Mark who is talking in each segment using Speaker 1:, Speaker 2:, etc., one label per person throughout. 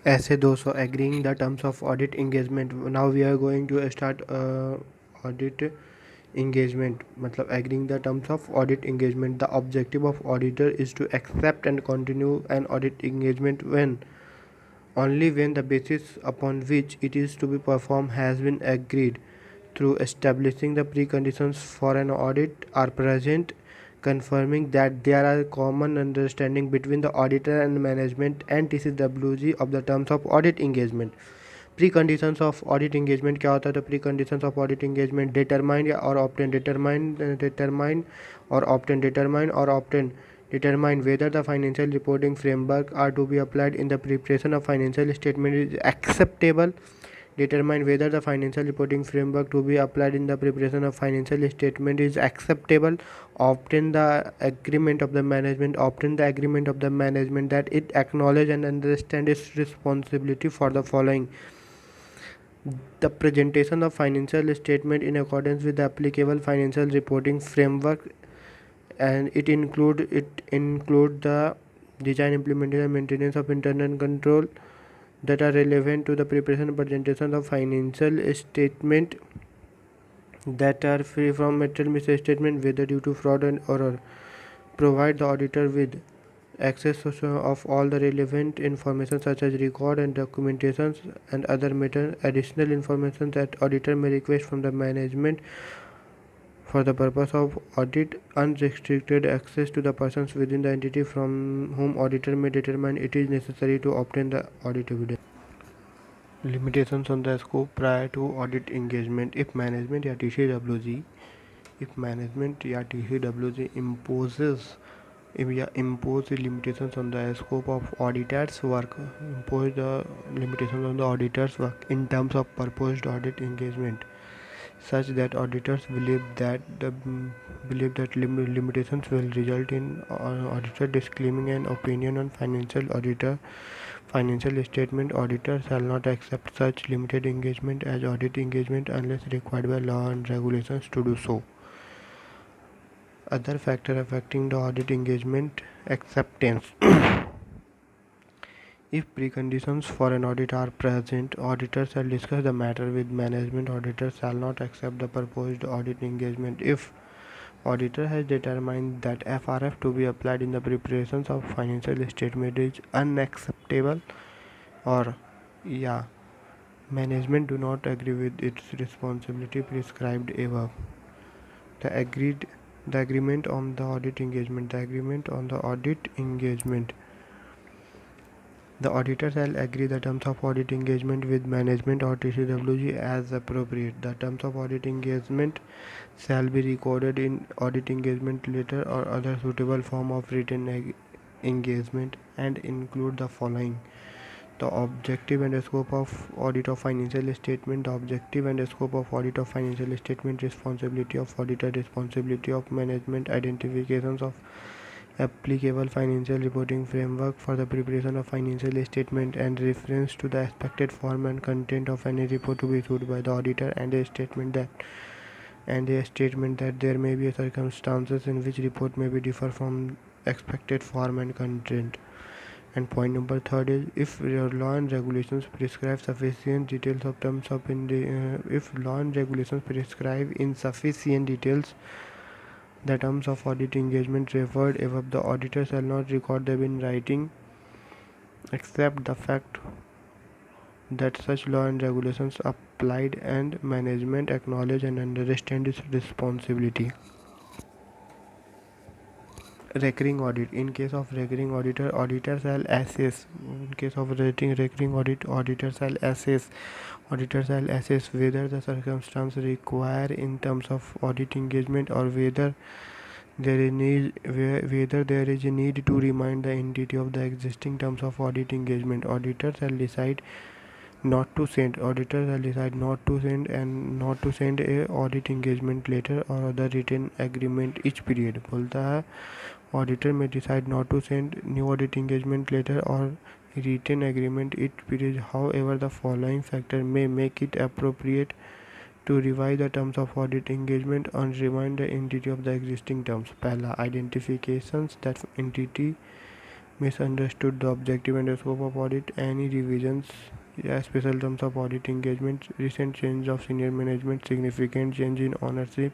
Speaker 1: ऐसे 200 agreeing the terms of audit engagement. Now we are going to start audit engagement. मतलब agreeing the terms of audit engagement. The objective of auditor is to accept and continue an audit engagement only when the basis upon which it is to be performed has been agreed through establishing the preconditions for an audit are present, confirming that there are common understanding between the auditor and management and TCWG of the terms of audit engagement. Preconditions of audit engagement क्या होता है? तो preconditions of audit engagement determine or obtain determine whether the financial reporting framework are to be applied in the preparation of financial statement is acceptable. Determine whether the financial reporting framework to be applied in the preparation of financial statement is acceptable. Obtain the agreement of the management that it acknowledge and understand its responsibility for the following: the presentation of financial statement in accordance with the applicable financial reporting framework, and it include the design, implementation and maintenance of internal control that are relevant to the preparation and presentation of financial statement that are free from material misstatement, whether due to fraud and error. Provide the auditor with access of all the relevant information such as record and documentations and other matter additional information that auditor may request from the management for the purpose of audit. Unrestricted access to the persons within the entity from whom auditor may determine it is necessary to obtain the audit evidence. Limitations on the scope prior to audit engagement. If management या TCWG imposes impose limitations on the scope of auditors work, impose the limitations on the auditors work in terms of proposed audit engagement, such that auditors believe that limitations will result in auditor disclaiming an opinion on financial statement. Auditor shall not accept such limited engagement as audit engagement unless required by law and regulations to do so. Other factor affecting the audit engagement: acceptance. If preconditions for an audit are present, auditor shall discuss the matter with management. Auditor shall not accept the proposed audit engagement if auditor has determined that FRF to be applied in the preparations of financial statement is unacceptable, or management do not agree with its responsibility prescribed above. The agreement on the audit engagement. The auditor shall agree the terms of audit engagement with management or TCWG as appropriate. The terms of audit engagement shall be recorded in audit engagement letter or other suitable form of written engagement and include the following: the objective and scope of audit of financial statement. The objective and scope of audit of financial statement, responsibility of auditor, responsibility of management, identifications of applicable financial reporting framework for the preparation of financial statement, and reference to the expected form and content of any report to be issued by the auditor, and a statement that there may be circumstances in which report may be differ from expected form and content. And point number third is, if your law and regulations prescribe sufficient details of terms of if law and regulations prescribe in sufficient details the terms of audit engagement referred above, the auditor shall not record them in writing except the fact that such law and regulations applied and management acknowledge and understand its responsibility. Recurring audit. In case of recurring auditor shall assess. In case of recurring audit, auditor shall assess whether the circumstances require in terms of audit engagement, or whether there is a need to remind the entity of the existing terms of audit engagement. Auditor shall decide not to send a audit engagement letter or other written agreement each period. बोलता है auditor may decide not to send new audit engagement letter or written agreement each period. However, the following factor may make it appropriate to revise the terms of audit engagement and remind the entity of the existing terms. पहला, identifications that entity misunderstood the objective and the scope of audit, any revisions, special terms of audit engagement, recent change of senior management, significant change in ownership,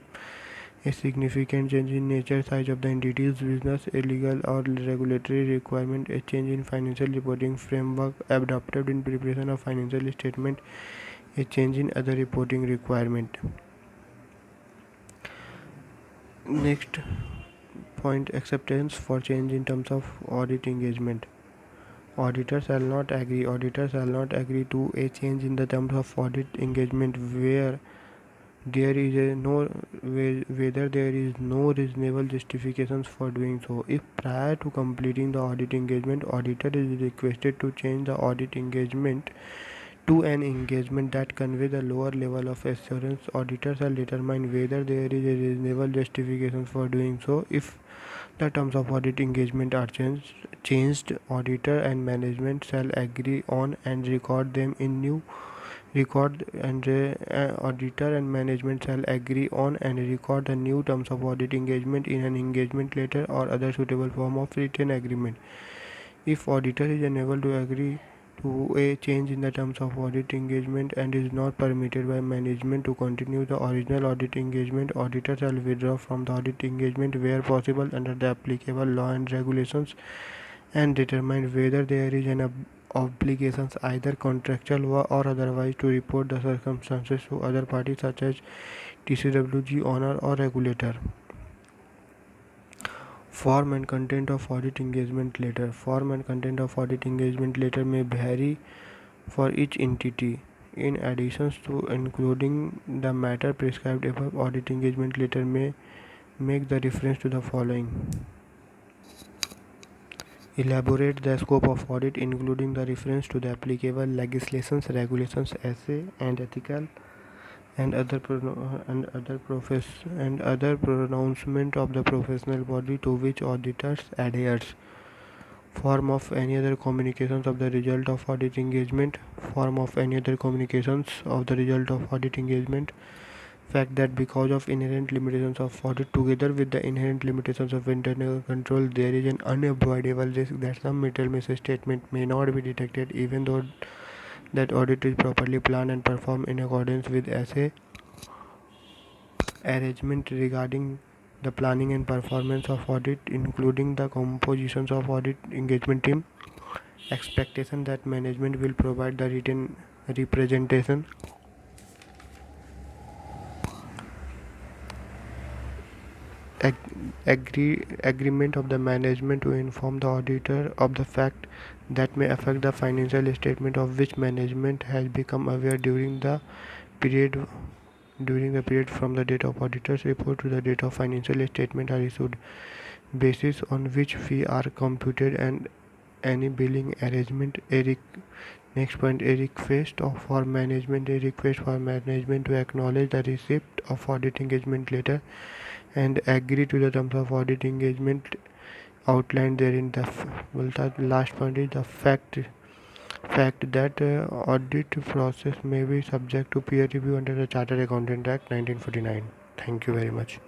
Speaker 1: a significant change in nature, size of the entity's business, a legal or regulatory requirement, a change in financial reporting framework adopted in preparation of financial statement, a change in other reporting requirement. Next point, acceptance for change in terms of audit engagement. Auditor shall not agree to a change in the terms of audit engagement where there is whether there is no reasonable justifications for doing so. If prior to completing the audit engagement, auditor is requested to change the audit engagement to an engagement that conveys a lower level of assurance, auditor shall determine whether there is a reasonable justification for doing so. If the terms of audit engagement are changed, auditor and management shall agree on and record them in new record and auditor and management shall agree on and record the new terms of audit engagement in an engagement letter or other suitable form of written agreement. If auditor is unable to agree to a change in the terms of audit engagement and is not permitted by management to continue the original audit engagement, auditor shall withdraw from the audit engagement where possible under the applicable law and regulations and determine whether there is an obligations either contractual or otherwise to report the circumstances to other parties such as TCWG, owner or regulator. Form and content of audit engagement letter. Form and content of audit engagement letter may vary for each entity. In addition to including the matter prescribed above, audit engagement letter may make the reference to the following. Elaborate the scope of audit, including the reference to the applicable legislations, regulations, essay, and ethical and other pronouncement of the professional body to which auditors adheres. Form of any other communications of the result of audit engagement. Form of any other communications of the result of audit engagement. Fact that because of inherent limitations of audit together with the inherent limitations of internal control, there is an unavoidable risk that some material misstatement may not be detected even though that audit is properly planned and performed in accordance with essay arrangement regarding the planning and performance of audit, including the compositions of audit engagement team, expectation that management will provide the written representation, agreement of the management to inform the auditor of the fact that may affect the financial statement of which management has become aware period during the period from the date of auditor's report to the date of financial statement are issued, basis on which fee are computed and any billing arrangement. Next point, a request for management to acknowledge the receipt of audit engagement letter and agree to the terms of audit engagement outlined therein. The last point is the fact that audit process may be subject to peer review under the Chartered Accountant Act 1949. Thank you very much.